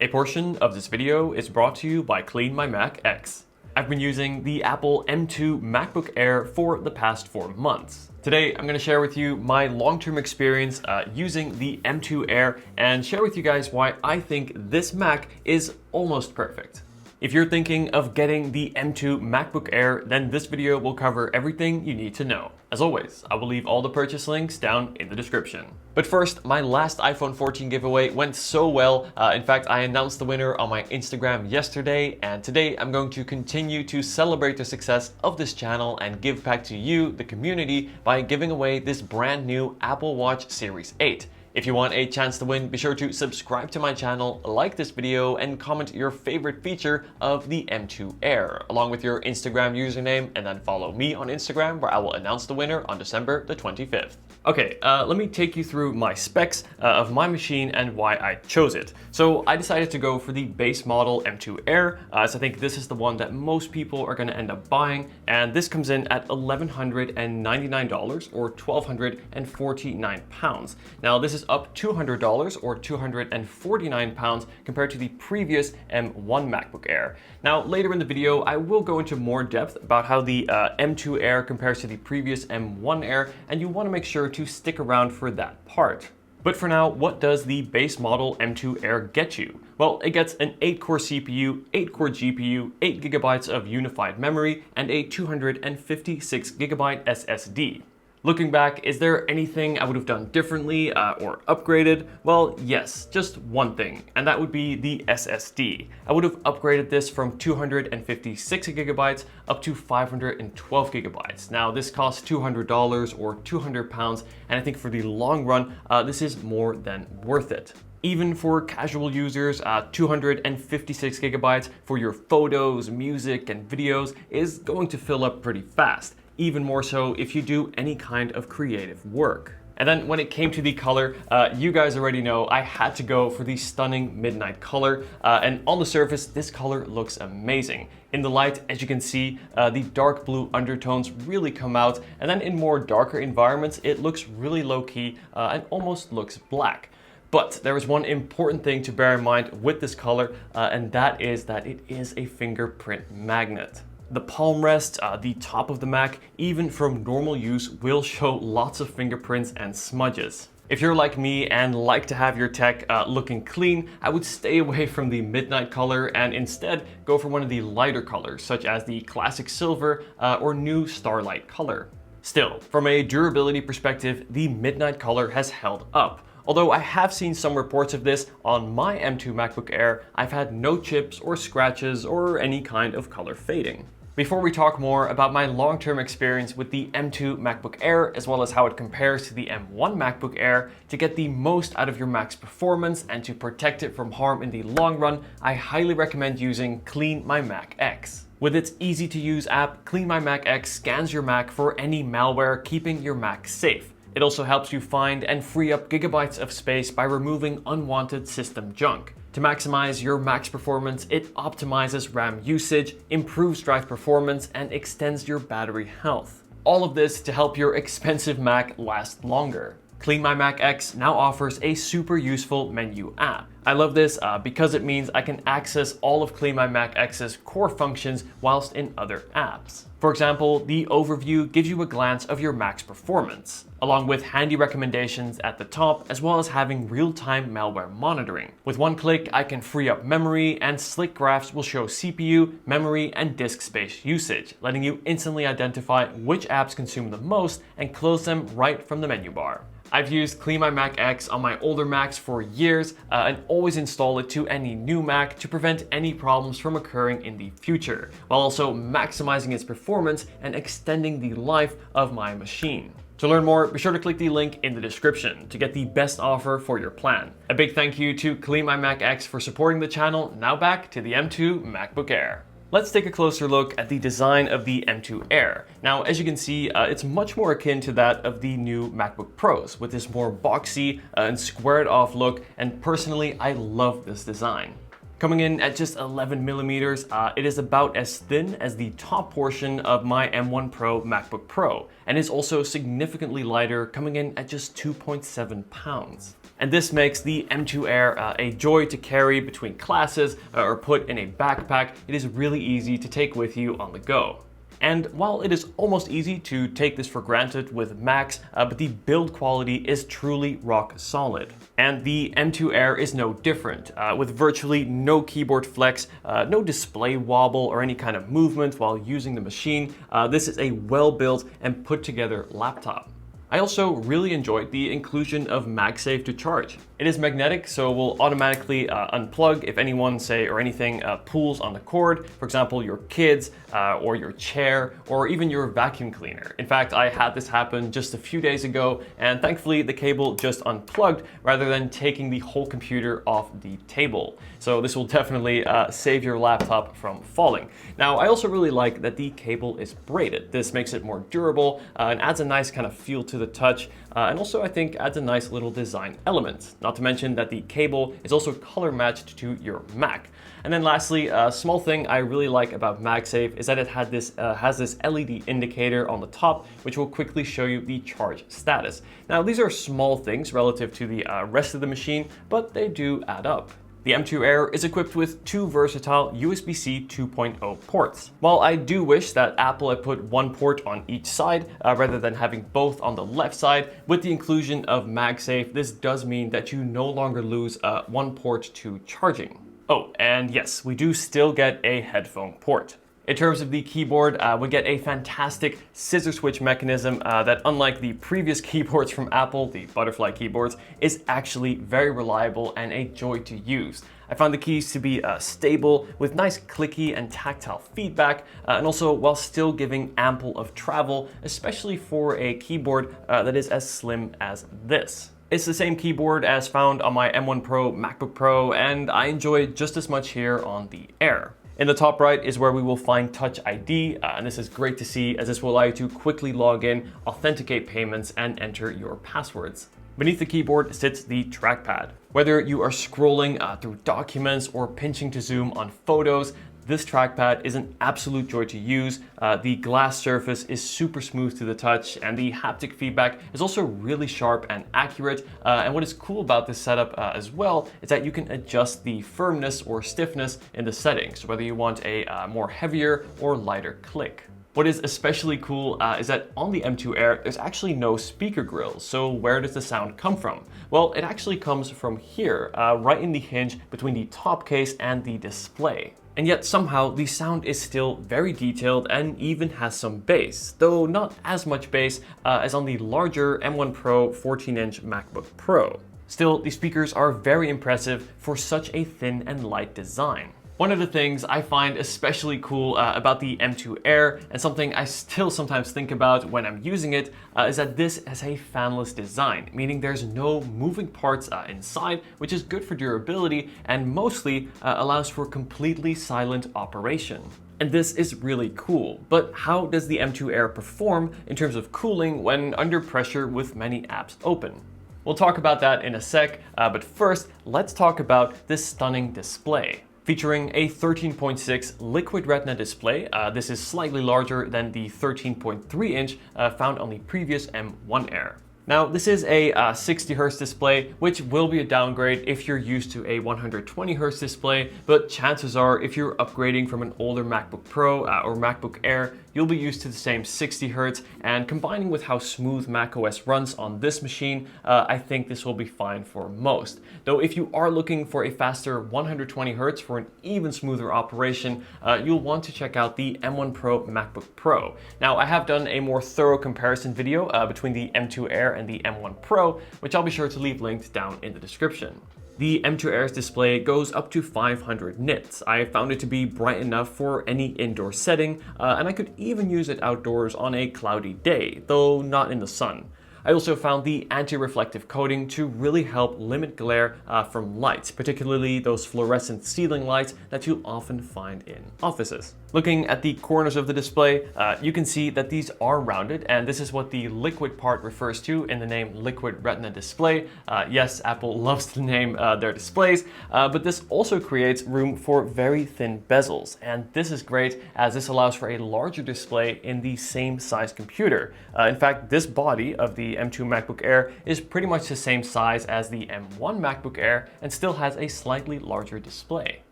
A portion of this video is brought to you by Clean My Mac X. I've been using the Apple M2 MacBook Air for the past 4 months. Today, I'm going to share with you my long-term experience using the M2 Air and share with you guys why I think this Mac is almost perfect. If you're thinking of getting the M2 MacBook Air, then this video will cover everything you need to know. As always, I will leave all the purchase links down in the description. But first, my last iPhone 14 giveaway went so well. In fact, I announced the winner on my Instagram yesterday, and today I'm going to continue to celebrate the success of this channel and give back to you, the community, by giving away this brand new Apple Watch Series 8. If you want a chance to win, be sure to subscribe to my channel, like this video, and comment your favorite feature of the M2 Air, along with your Instagram username, and then follow me on Instagram, where I will announce the winner on December the 25th. Okay, let me take you through my specs of my machine and why I chose it. So I decided to go for the base model M2 Air, as I think this is the one that most people are going to end up buying, and this comes in at $1,199 or 1,249 pounds. Now this is up $200 or 249 pounds compared to the previous M1 MacBook Air. Now later in the video I will go into more depth about how the M2 Air compares to the previous M1 Air, and you want to make sure to stick around for that part. But for now, what does the base model M2 Air get you? Well, it gets an 8-core CPU, 8-core GPU, 8 GB of unified memory, and a 256 GB SSD. Looking back, is there anything I would have done differently or upgraded? Well, yes, just one thing, and that would be the SSD. I would have upgraded this from 256 GB up to 512 GB. Now, this costs $200 or 200 pounds, and I think for the long run, this is more than worth it. Even for casual users, 256 GB for your photos, music, and videos is going to fill up pretty fast. Even more so if you do any kind of creative work. And then when it came to the color, you guys already know I had to go for the stunning midnight color. And on the surface, this color looks amazing. In the light, as you can see, the dark blue undertones really come out. And then in more darker environments, it looks really low-key and almost looks black. But there is one important thing to bear in mind with this color, and that is that it is a fingerprint magnet. The palm rest, the top of the Mac, even from normal use, will show lots of fingerprints and smudges. If you're like me and like to have your tech looking clean, I would stay away from the midnight color and instead go for one of the lighter colors, such as the classic silver or new Starlight color. Still, from a durability perspective, the midnight color has held up. Although I have seen some reports of this on my M2 MacBook Air, I've had no chips or scratches or any kind of color fading. Before we talk more about my long-term experience with the M2 MacBook Air, as well as how it compares to the M1 MacBook Air, to get the most out of your Mac's performance and to protect it from harm in the long run, I highly recommend using Clean My Mac X. With its easy-to-use app, Clean My Mac X scans your Mac for any malware, keeping your Mac safe. It also helps you find and free up gigabytes of space by removing unwanted system junk. To maximize your Mac's performance, it optimizes RAM usage, improves drive performance, and extends your battery health. All of this to help your expensive Mac last longer. Clean My Mac X now offers a super useful menu app. I love this because it means I can access all of Clean My Mac X's core functions whilst in other apps. For example, the overview gives you a glance of your Mac's performance, along with handy recommendations at the top, as well as having real-time malware monitoring. With one click, I can free up memory, and slick graphs will show CPU, memory, and disk space usage, letting you instantly identify which apps consume the most and close them right from the menu bar. I've used Clean My Mac X on my older Macs for years and always install it to any new Mac to prevent any problems from occurring in the future, while also maximizing its performance and extending the life of my machine. To learn more, be sure to click the link in the description to get the best offer for your plan. A big thank you to Clean My Mac X for supporting the channel. Now back to the M2 MacBook Air. Let's take a closer look at the design of the M2 Air. Now, as you can see, it's much more akin to that of the new MacBook Pros, with this more boxy and squared off look, and personally, I love this design. Coming in at just 11 millimeters, it is about as thin as the top portion of my M1 Pro MacBook Pro, and is also significantly lighter, coming in at just 2.7 pounds. And this makes the M2 Air a joy to carry between classes or put in a backpack. It is really easy to take with you on the go. And while it is almost easy to take this for granted with Macs, but the build quality is truly rock solid. And the M2 Air is no different, with virtually no keyboard flex, no display wobble or any kind of movement while using the machine. This is a well-built and put together laptop. I also really enjoyed the inclusion of MagSafe to charge. It is magnetic, so will automatically unplug if anyone, or anything pulls on the cord. For example, your kids, or your chair, or even your vacuum cleaner. In fact, I had this happen just a few days ago, and thankfully the cable just unplugged rather than taking the whole computer off the table. So this will definitely save your laptop from falling. Now, I also really like that the cable is braided. This makes it more durable and adds a nice kind of feel to the touch, and also I think adds a nice little design element. Not to mention that the cable is also color matched to your Mac. And then lastly, a small thing I really like about MagSafe is that it has this LED indicator on the top, which will quickly show you the charge status. Now, these are small things relative to the rest of the machine, but they do add up. The M2 Air is equipped with two versatile USB-C 2.0 ports. While I do wish that Apple had put one port on each side rather than having both on the left side, with the inclusion of MagSafe, this does mean that you no longer lose one port to charging. Oh, and yes, we do still get a headphone port. In terms of the keyboard, we get a fantastic scissor switch mechanism that, unlike the previous keyboards from Apple, the butterfly keyboards, is actually very reliable and a joy to use. I found the keys to be stable, with nice clicky and tactile feedback, and also while still giving ample of travel, especially for a keyboard that is as slim as this. It's the same keyboard as found on my M1 Pro MacBook Pro, and I enjoy it just as much here on the Air. In the top right is where we will find Touch ID, and this is great to see as this will allow you to quickly log in, authenticate payments, and enter your passwords. Beneath the keyboard sits the trackpad. Whether you are scrolling through documents or pinching to zoom on photos, this trackpad is an absolute joy to use. The glass surface is super smooth to the touch, and the haptic feedback is also really sharp and accurate. And what is cool about this setup as well is that you can adjust the firmness or stiffness in the settings, whether you want a more heavier or lighter click. What is especially cool is that on the M2 Air, there's actually no speaker grills. So where does the sound come from? Well, it actually comes from here, right in the hinge between the top case and the display. And yet somehow the sound is still very detailed and even has some bass, though not as much bass as on the larger M1 Pro 14-inch MacBook Pro. Still, the speakers are very impressive for such a thin and light design. One of the things I find especially cool about the M2 Air, and something I still sometimes think about when I'm using it, is that this has a fanless design, meaning there's no moving parts inside, which is good for durability and mostly allows for completely silent operation. And this is really cool, but how does the M2 Air perform in terms of cooling when under pressure with many apps open? We'll talk about that in a sec, but first, let's talk about this stunning display. Featuring a 13.6 liquid Retina display, this is slightly larger than the 13.3-inch found on the previous M1 Air. Now, this is a 60Hz display, which will be a downgrade if you're used to a 120Hz display, but chances are if you're upgrading from an older MacBook Pro or MacBook Air, you'll be used to the same 60Hz, and combining with how smooth macOS runs on this machine, I think this will be fine for most. Though if you are looking for a faster 120Hz for an even smoother operation, you'll want to check out the M1 Pro MacBook Pro. Now, I have done a more thorough comparison video between the M2 Air and the M1 Pro, which I'll be sure to leave linked down in the description. The M2 Air's display goes up to 500 nits. I found it to be bright enough for any indoor setting, and I could even use it outdoors on a cloudy day, though not in the sun. I also found the anti-reflective coating to really help limit glare from lights, particularly those fluorescent ceiling lights that you'll often find in offices. Looking at the corners of the display, you can see that these are rounded, and this is what the liquid part refers to in the name Liquid Retina Display. Yes, Apple loves to name their displays, but this also creates room for very thin bezels, and this is great as this allows for a larger display in the same size computer. In fact, this body of the the M2 MacBook Air is pretty much the same size as the M1 MacBook Air and still has a slightly larger display.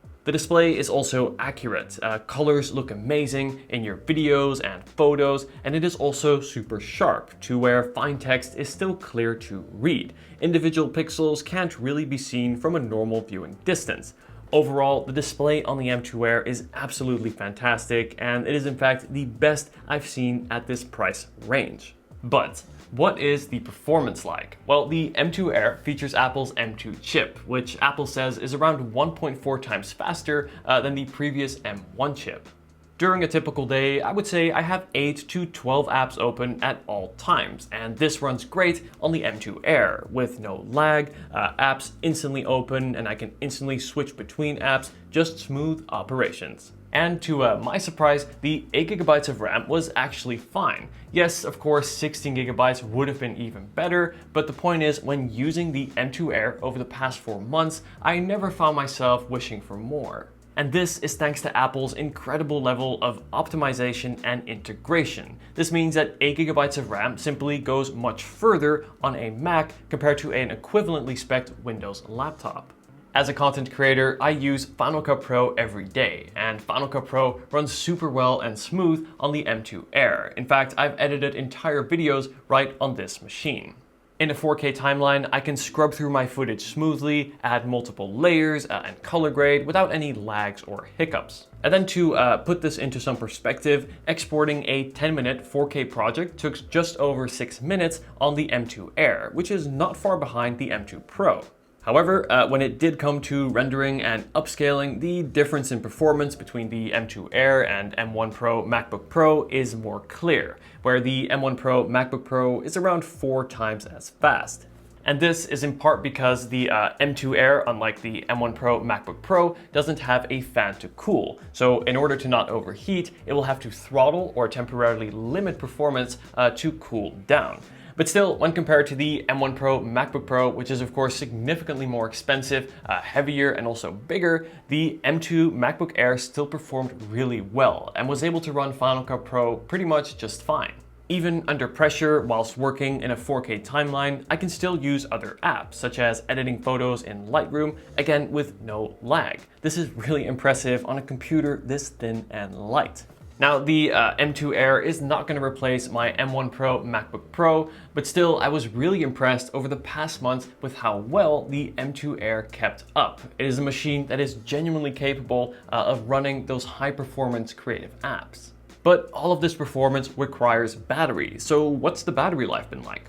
The display is also accurate. Colors look amazing in your videos and photos, and it is also super sharp to where fine text is still clear to read. Individual pixels can't really be seen from a normal viewing distance. Overall, the display on the M2 Air is absolutely fantastic, and it is in fact the best I've seen at this price range. But what is the performance like? Well, the M2 Air features Apple's M2 chip, which Apple says is around 1.4 times faster than the previous M1 chip. During a typical day, I would say I have 8 to 12 apps open at all times, and this runs great on the M2 Air with no lag, apps instantly open, and I can instantly switch between apps, just smooth operations. And to my surprise, the 8GB of RAM was actually fine. Yes, of course, 16GB would have been even better, but the point is, when using the M2 Air over the past 4 months, I never found myself wishing for more. And this is thanks to Apple's incredible level of optimization and integration. This means that 8GB of RAM simply goes much further on a Mac compared to an equivalently spec'd Windows laptop. As a content creator, I use Final Cut Pro every day, and Final Cut Pro runs super well and smooth on the M2 Air. In fact, I've edited entire videos right on this machine. In a 4K timeline, I can scrub through my footage smoothly, add multiple layers and color grade without any lags or hiccups. And then to put this into some perspective, exporting a 10-minute 4K project took just over 6 minutes on the M2 Air, which is not far behind the M2 Pro. However, when it did come to rendering and upscaling, the difference in performance between the M2 Air and M1 Pro MacBook Pro is more clear, where the M1 Pro MacBook Pro is around 4 times as fast. And this is in part because the M2 Air, unlike the M1 Pro MacBook Pro, doesn't have a fan to cool. So in order to not overheat, it will have to throttle or temporarily limit performance to cool down. But still, when compared to the M1 Pro MacBook Pro, which is of course significantly more expensive, heavier, and also bigger, the M2 MacBook Air still performed really well and was able to run Final Cut Pro pretty much just fine. Even under pressure, whilst working in a 4K timeline, I can still use other apps, such as editing photos in Lightroom, again with no lag. This is really impressive on a computer this thin and light. Now, the M2 Air is not going to replace my M1 Pro MacBook Pro, but still, I was really impressed over the past months with how well the M2 Air kept up. It is a machine that is genuinely capable of running those high-performance creative apps. But all of this performance requires battery, so what's the battery life been like?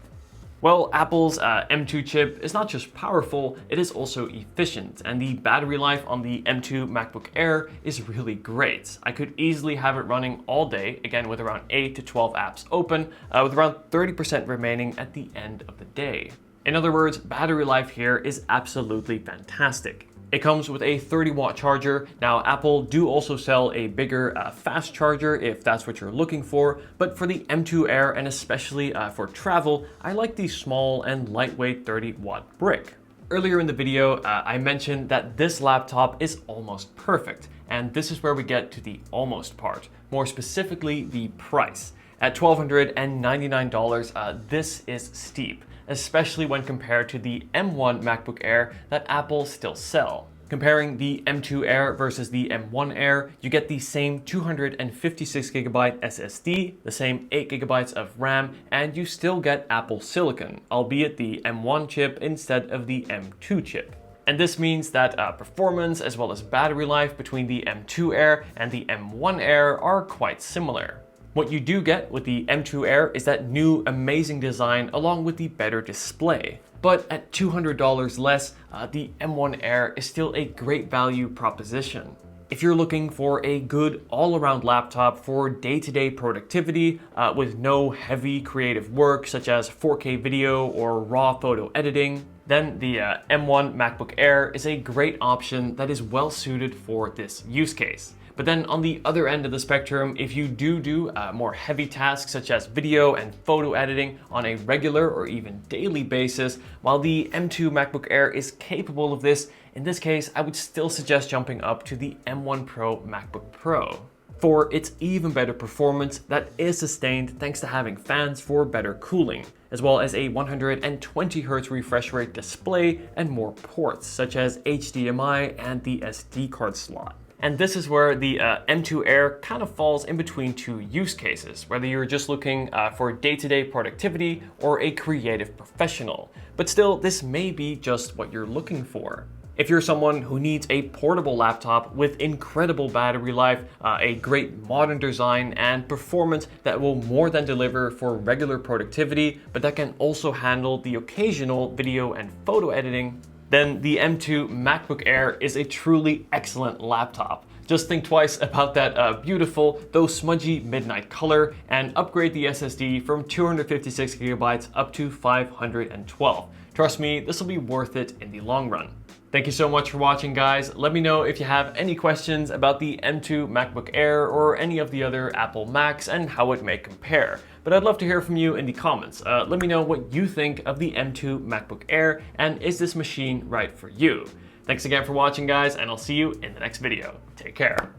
Well, Apple's M2 chip is not just powerful, it is also efficient, and the battery life on the M2 MacBook Air is really great. I could easily have it running all day, again with around 8 to 12 apps open, with around 30% remaining at the end of the day. In other words, battery life here is absolutely fantastic. It comes with a 30-watt charger. Now, Apple do also sell a bigger fast charger if that's what you're looking for, but for the M2 Air and especially for travel, I like the small and lightweight 30-watt brick. Earlier in the video, I mentioned that this laptop is almost perfect, and this is where we get to the almost part, more specifically the price. At $1,299, this is steep, especially when compared to the M1 MacBook Air that Apple still sell. Comparing the M2 Air versus the M1 Air, you get the same 256GB SSD, the same 8GB of RAM, and you still get Apple Silicon, albeit the M1 chip instead of the M2 chip. And this means that performance as well as battery life between the M2 Air and the M1 Air are quite similar. What you do get with the M2 Air is that new amazing design along with the better display. But at $200 less, the M1 Air is still a great value proposition. If you're looking for a good all-around laptop for day-to-day productivity with no heavy creative work such as 4K video or raw photo editing, then the M1 MacBook Air is a great option that is well suited for this use case. But then on the other end of the spectrum, if you do more heavy tasks such as video and photo editing on a regular or even daily basis, while the M2 MacBook Air is capable of this, in this case, I would still suggest jumping up to the M1 Pro MacBook Pro. for its even better performance that is sustained thanks to having fans for better cooling, as well as a 120Hz refresh rate display and more ports such as HDMI and the SD card slot. And this is where the M2 Air kind of falls in between two use cases, whether you're just looking for day-to-day productivity or a creative professional. But still, this may be just what you're looking for. If you're someone who needs a portable laptop with incredible battery life, a great modern design, and performance that will more than deliver for regular productivity, but that can also handle the occasional video and photo editing, then the M2 MacBook Air is a truly excellent laptop. Just think twice about that beautiful, though smudgy midnight color, and upgrade the SSD from 256GB up to 512. Trust me, this will be worth it in the long run. Thank you so much for watching, guys. Let me know if you have any questions about the M2 MacBook Air or any of the other Apple Macs and how it may compare. But I'd love to hear from you in the comments. Let me know what you think of the M2 MacBook Air, and is this machine right for you? Thanks again for watching, guys, and I'll see you in the next video. Take care.